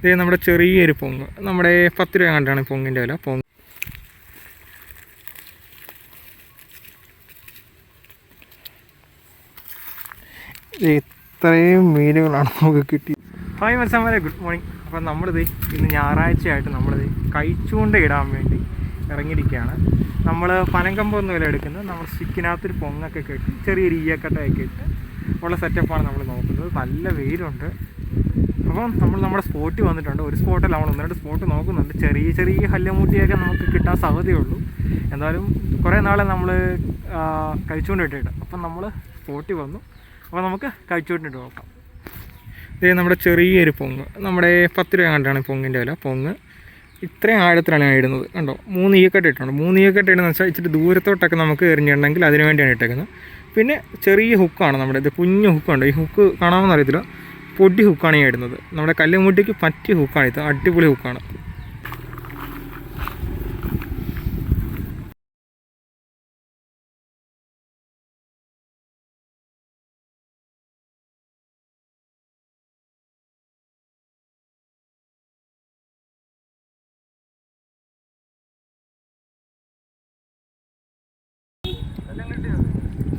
ഇത് നമ്മുടെ ചെറിയൊരു പൊങ്ങ്, നമ്മുടെ 10 രൂപ കണ്ടാണ് പൊങ്ങിൻ്റെ വില. പൊങ്ങ് ഇത്രയും മീനുകളാണ് നമുക്ക് കിട്ടി. ഹായ് മത്സരമാരെ, ഗുഡ് മോർണിംഗ്. അപ്പം നമ്മളിത് ഇന്ന് ഞായറാഴ്ചയായിട്ട് നമ്മളിത് കഴിച്ചുകൊണ്ട് ഇടാൻ വേണ്ടി ഇറങ്ങിയിരിക്കുകയാണ്. നമ്മൾ പനങ്കമ്പൊന്നും വില എടുക്കുന്നത്, നമ്മൾ സ്റ്റിക്കിനകത്തൊരു പൊങ്ങൊക്കെ കെട്ടി ചെറിയൊരു ഈയക്കട്ടയൊക്കെ ഇട്ട് ഉള്ള സെറ്റപ്പാണ് നമ്മൾ നോക്കുന്നത്. നല്ല വെയിലുണ്ട്. അപ്പം നമ്മൾ നമ്മുടെ സ്പോട്ടിൽ വന്നിട്ടുണ്ട്. ഒരു സ്പോട്ടല്ല, നമ്മൾ 1-2 സ്പോട്ട് നോക്കുന്നുണ്ട്. ചെറിയ ചെറിയ ഹല്ലമൂട്ടിയൊക്കെ നമുക്ക് കിട്ടാൻ സാധ്യതയുള്ളൂ. എന്തായാലും കുറേ നാളെ നമ്മൾ കഴിച്ചുകൊണ്ട് ഇട്ടിട്ട് അപ്പം നമ്മൾ സ്പോട്ടിൽ വന്നു. അപ്പോൾ നമുക്ക് കഴിച്ചുകൊണ്ടിട്ട് നോക്കാം. ഇത് നമ്മുടെ ചെറിയൊരു പൊങ്ങ്, നമ്മുടെ 10 രൂപ കണ്ടാണ് പൊങ്ങിൻ്റെ വില. പൊങ്ങ് ഇത്രയും ആഴത്തിലാണ് ഞാൻ ഇടുന്നത്. കണ്ടോ, 3 ഈയക്കെട്ട് ഇട്ടുണ്ട്. 3 ഈയക്കെട്ട് ഇടുന്നത് വെച്ചാൽ ഇച്ചിരി ദൂരത്തോട്ടൊക്കെ നമുക്ക് എറിഞ്ഞിട്ടുണ്ടെങ്കിൽ അതിന് വേണ്ടിയാണ് ഇട്ടേക്കുന്നത്. പിന്നെ ചെറിയ ഹുക്കാണ് നമ്മുടെ, ഇത് കുഞ്ഞു ഹുക്കുണ്ട്. ഈ ഹുക്ക് കാണാമെന്ന് അറിയത്തില്ല, പൊടി ഹുക്കാണ് ഞാൻ ഇടുന്നത്. നമ്മുടെ കല്ലുമുട്ടിക്ക് പറ്റിയ ഹുക്കാണ് ഇത്, അടിപൊളി ഹുക്കാണ്.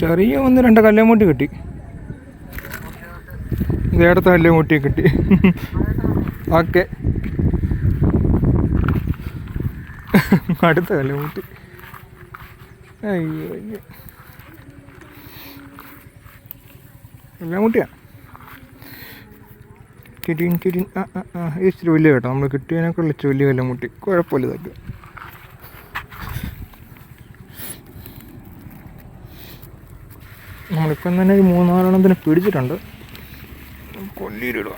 ചെറിയ 1-2 കല്ലുമുട്ടി കിട്ടി. ഇതേടത്തെ കല്ലുമുട്ടി കിട്ടി. ഓക്കെ, അടുത്ത കല്ലുമുട്ടി. അയ്യോ, കല്ലുമുട്ടിയാ കിട്ടിൻ കിട്ടിൻ. ഇച്ചിരി വലിയ കേട്ടോ, നമ്മൾ കിട്ടിയതിനേക്കാൾ ഇച്ചിരി വലിയ കല്ലുമുട്ടി. കുഴപ്പമില്ല ഇതൊക്കെ. നമ്മളിപ്പം തന്നെ ഒരു 3-4 പിടിച്ചിട്ടുണ്ട്. കൊല്ലിയിലിടുക.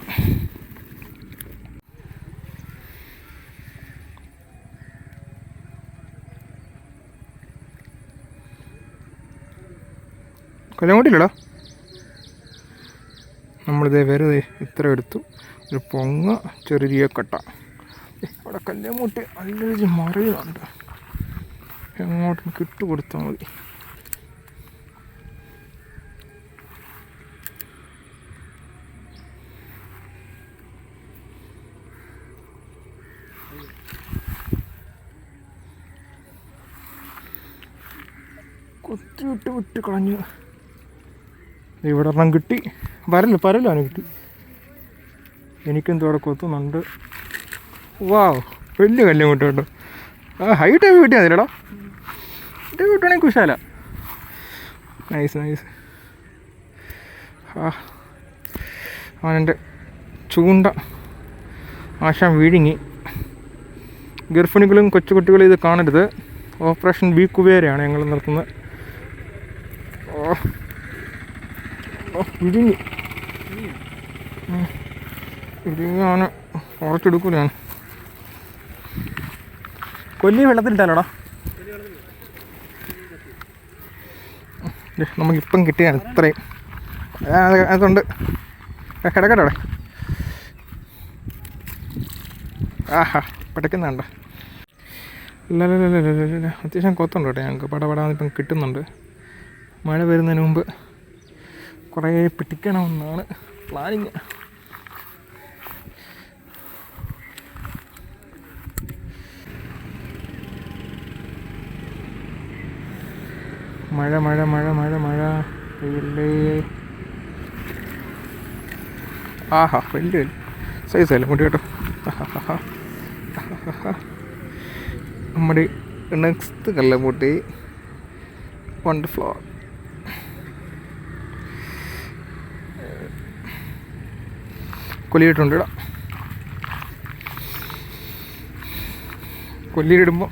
കല്ലുമുട്ടിയില്ലടാ. നമ്മളിതേ വെറുതെ ഇത്ര എടുത്തു. ഒരു പൊങ്ങ, ചെറിയ കട്ട. ഇവിടെ കല്ലുമുട്ടി നല്ലൊരു മറിയുന്നുണ്ട്. എങ്ങോട്ടും കിട്ടുകൊടുത്താൽ മതി. കൊത്തി വിട്ട് കളഞ്ഞു. ഇവിടെ ഒരെണ്ണം കിട്ടി. പരലാണ് കിട്ടി. എനിക്കെന്തോ അവിടെ കൊത്തുന്നുണ്ട്. വാവ്, വലിയ കല്ലുമുട്ട കേട്ടോ. ഹൈറ്റ് കിട്ടിയാൽ മതില്ലടാ. ഇത് കിട്ടുവാണെങ്കിൽ കുശാല. നൈസ്. അവനെൻ്റെ ചൂണ്ട ആശാൻ വിഴുങ്ങി. ഗർഭിണികളും കൊച്ചുകുട്ടികളും ഇത് കാണരുത്. ഓപ്പറേഷൻ ബി കുബേരയാണ് ഞങ്ങൾ നടത്തുന്നത്. ഇടിങ്ങാണ് കുറച്ചെടുക്കൂല. ഞാൻ കൊല്ലി വെള്ളത്തിലിട്ടാലോടാ. നമുക്കിപ്പം കിട്ടിയാണ് ഇത്രയും. അതുകൊണ്ട് കിടക്കട്ടെ. ആഹാ, പടക്കുന്നുണ്ട്. ഇല്ല, അത്യാവശ്യം കൊത്തുണ്ട് കേട്ടോ. ഞങ്ങൾക്ക് പടപടാന്നിപ്പം കിട്ടുന്നുണ്ട്. മഴ വരുന്നതിന് മുമ്പ് കുറേ പിടിക്കണമെന്നാണ് പ്ലാനിങ്. മഴ പെയ്യല്ലേ. ആഹാ, വലിയ സൈസല്ലേ മുടി കേട്ടോ. നമ്മുടെ നെക്സ്റ്റ് കല്ലുമുട്ടി വണ്ടർഫുൾ. കൊല്ലിയിട്ടുണ്ട് ഇടാം. കൊല്ലിയിടുമ്പോൾ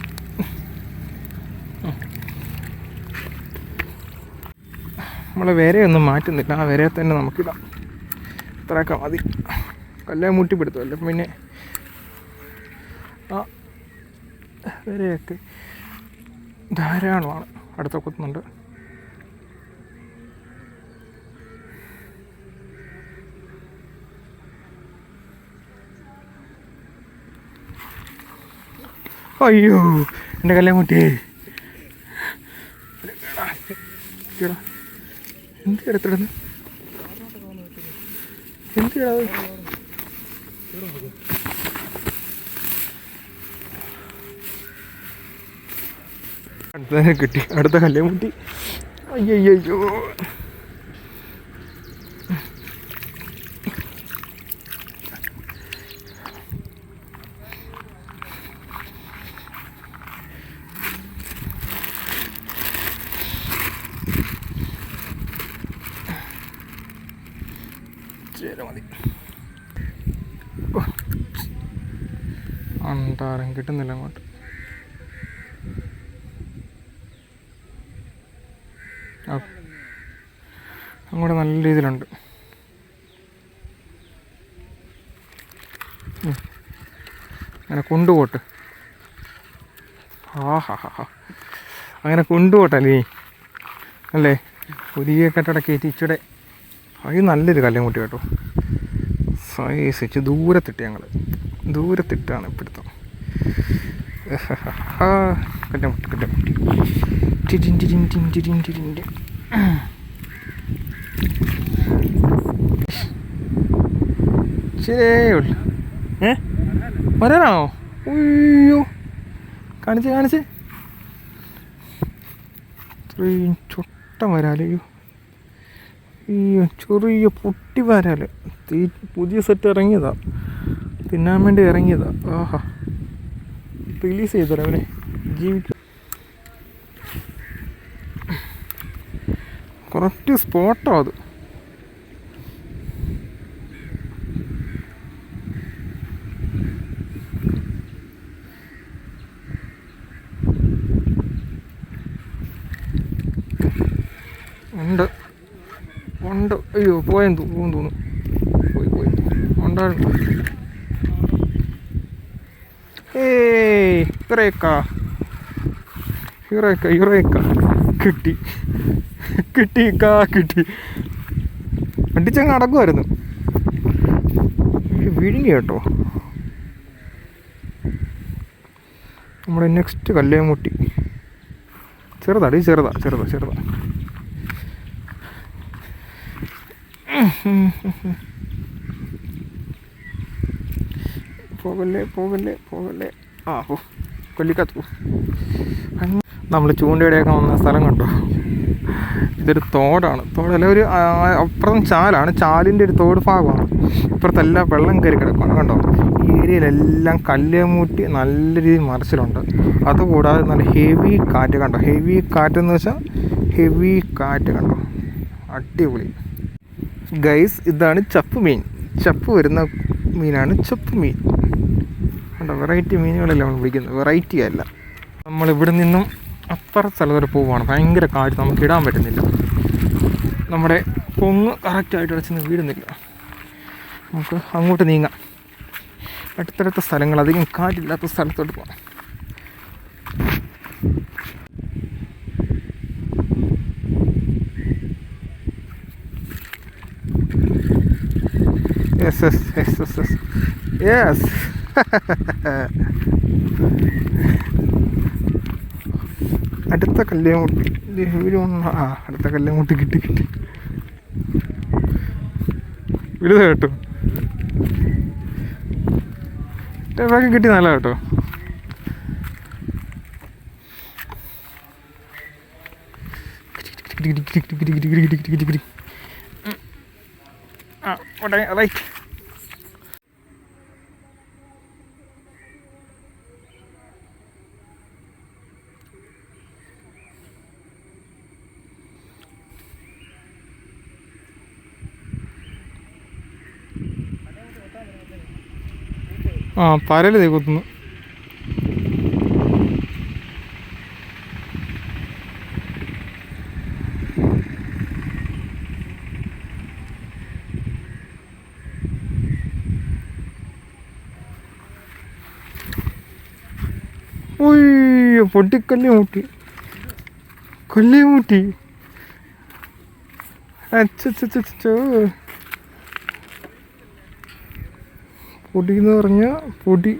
നമ്മൾ വരയൊന്നും മാറ്റുന്നില്ല. ആ വരയെ തന്നെ നമുക്കിടാം. ഇത്രയൊക്കെ മതി. കല്ലുമുട്ടി പിടുത്തമല്ലോ. പിന്നെ ആ വരയൊക്കെ ധാരാളമാണ്. അടുത്ത കുത്തുന്നുണ്ട്. അയ്യോ, എൻ്റെ കല്ലുമുട്ടി. എന്ത് എടുത്തിടുന്നു? എന്ത് അടുത്ത കിട്ടി, അടുത്ത കല്ലേ മുട്ടി. അയ്യോ മതി. അണ്ടാരം കിട്ടുന്നില്ല അങ്ങോട്ട്. അങ്ങോട്ട് നല്ല രീതിയിലുണ്ട്. അങ്ങനെ കൊണ്ടുപോട്ട്. അങ്ങനെ കൊണ്ടുപോട്ടെ നീ അല്ലേ. പുതിയ കെട്ടട കയറ്റി ഇച്ചിടെ. അത് നല്ലൊരു കല്ലുമുട്ടി കേട്ടോ. സൈസ് വെച്ച് ദൂരത്തിട്ട് ഞങ്ങൾ ദൂരത്തിട്ടാണ് ഇപ്പിടുത്തം. കല്ലുമുട്ടി കല്ലുമുട്ടി ടിരിൻ ടിരിൻ ടിൻ ടിരിൻ ടിരിൻ്റെ. ശരിയേ ഉള്ളു. വരാനാണോ? അയ്യോ കാണിച്ച് ഇത്രയും ചൊട്ട വരാലയ്യോ. അയ്യോ ചെറിയ പൊട്ടി വരാല്. പുതിയ സെറ്റ് ഇറങ്ങിയതാ, തിന്നാൻ വേണ്ടി ഇറങ്ങിയതാ. ആഹാ റിലീസ് ചെയ്തോളാം അവനെ. ജീവിക്കും. കറക്റ്റ് സ്പോട്ടോ അത്. ഉണ്ട്. അയ്യോ പോയെന്ന് തോന്നുന്നു. പോയി ഉണ്ടായിരുന്നു. യുറേക്ക കിട്ടി. അടിച്ചങ്ങ് അടക്കുമായിരുന്നു. വിഴുങ്ങി കേട്ടോ. നമ്മുടെ നെക്സ്റ്റ് കല്ലേമുട്ടി. ചെറുതാ. പോകല്ലേ. കൊല്ലിക്കത്ത് പോ. നമ്മൾ ചൂണ്ടയുടെയൊക്കെ വന്ന സ്ഥലം കണ്ടോ? ഇതൊരു തോടാണ്. തോടല്ല, ഒരു അപ്പുറം ചാലാണ്. ചാലിൻ്റെ ഒരു തോട് ഭാഗമാണ്. ഇപ്പുറത്തെല്ലാം വെള്ളം കയറി കിടക്കുകയാണ് കണ്ടോ. ഈ ഏരിയയിലെല്ലാം കല്ലേമുട്ടി നല്ല രീതിയിൽ മറിച്ചിലുണ്ട്. അതുകൂടാതെ നല്ല ഹെവി കാറ്റ് കണ്ടോ. ഹെവി കാറ്റെന്ന് വെച്ചാൽ ഹെവി കാറ്റ് കണ്ടോ. അടിപൊളി ഗൈസ്. ഇതാണ് ചപ്പ് മീൻ. ചപ്പ് വരുന്ന മീനാണ് ചപ്പ് മീൻ കണ്ടോ. വെറൈറ്റി മീനുകളെല്ലാം നമ്മൾ പിടിക്കുന്നത്. വെറൈറ്റി അല്ല. നമ്മളിവിടെ നിന്നും അപ്പുറ സ്ഥലം വരെ പോവുകയാണ്. ഭയങ്കര കാറ്റ്, നമുക്ക് ഇടാൻ പറ്റുന്നില്ല. നമ്മുടെ പൊങ്ങ് കറക്റ്റായിട്ട് അടച്ചെന്ന് വീടുന്നില്ല. നമുക്ക് അങ്ങോട്ട് നീങ്ങാം. അടുത്തടുത്ത സ്ഥലങ്ങൾ, അധികം കാറ്റില്ലാത്ത സ്ഥലത്തോട്ട് പോകാം. യെസ് അടുത്ത കല്ലേമുട്ടി. അടുത്ത കല്ലേമുട്ടി കിട്ടി. വിടുത കേട്ടോ. ബാക്കി കിട്ടി. നല്ല കേട്ടോ. റൈറ്റ്. പരല് തേ കുത്തുന്നു. ഉയ്യോ പൊട്ടിക്കല്ലേമുട്ടി. അച്ചോ. പൊടി എന്ന് പറഞ്ഞാൽ പൊടി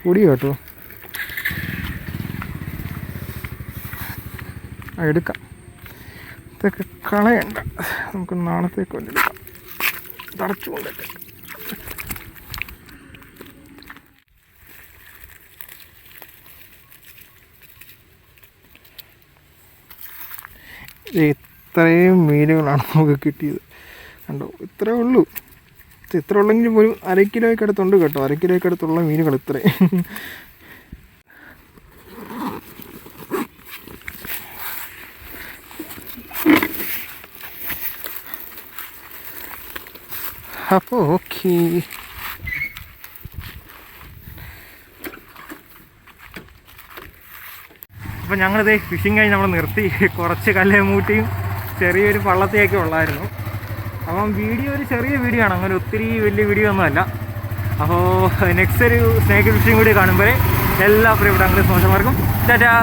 പൊടി കേട്ടോ. എടുക്കാം. ഇതൊക്കെ കളയണ്ട, നമുക്ക് നാളത്തേക്ക് കൊണ്ടെടുക്കാം. തടച്ചു കൊണ്ടൊക്കെ. ഇത്രയും മീനുകളാണ് നമുക്ക് കിട്ടിയത്. കണ്ടോ, ഇത്രേ ഉള്ളൂ. ഇത്ര ഉള്ളെങ്കിലും പോലും 1/2 കിലോയ്ക്ക് അടുത്തുണ്ട് കേട്ടോ. 1/2 കിലോയ്ക്ക് അടുത്തുള്ള മീനുകൾ ഇത്രയും. അപ്പോൾ ഓക്കെ, അപ്പോൾ ഞങ്ങളിത് ഫിഷിങ് കഴിഞ്ഞ് നമ്മൾ നിർത്തി. കുറച്ച് കല്ലേമൂട്ടിയും ചെറിയൊരു പള്ളത്തെയൊക്കെ ഉള്ളായിരുന്നു. അപ്പം വീഡിയോ ഒരു ചെറിയ വീഡിയോ ആണ്, അങ്ങനെ ഒത്തിരി വലിയ വീഡിയോ ഒന്നുമല്ല. അപ്പോൾ നെക്സ്റ്റ് ഒരു സ്നേക്ക് ഫിഷിങ് വീഡിയോ കാണുമ്പോൾ എല്ലാ പ്രിയപ്പെട്ട അങ്ങനെ സ്പോൺസർമാർക്കും ടാറ്റാ.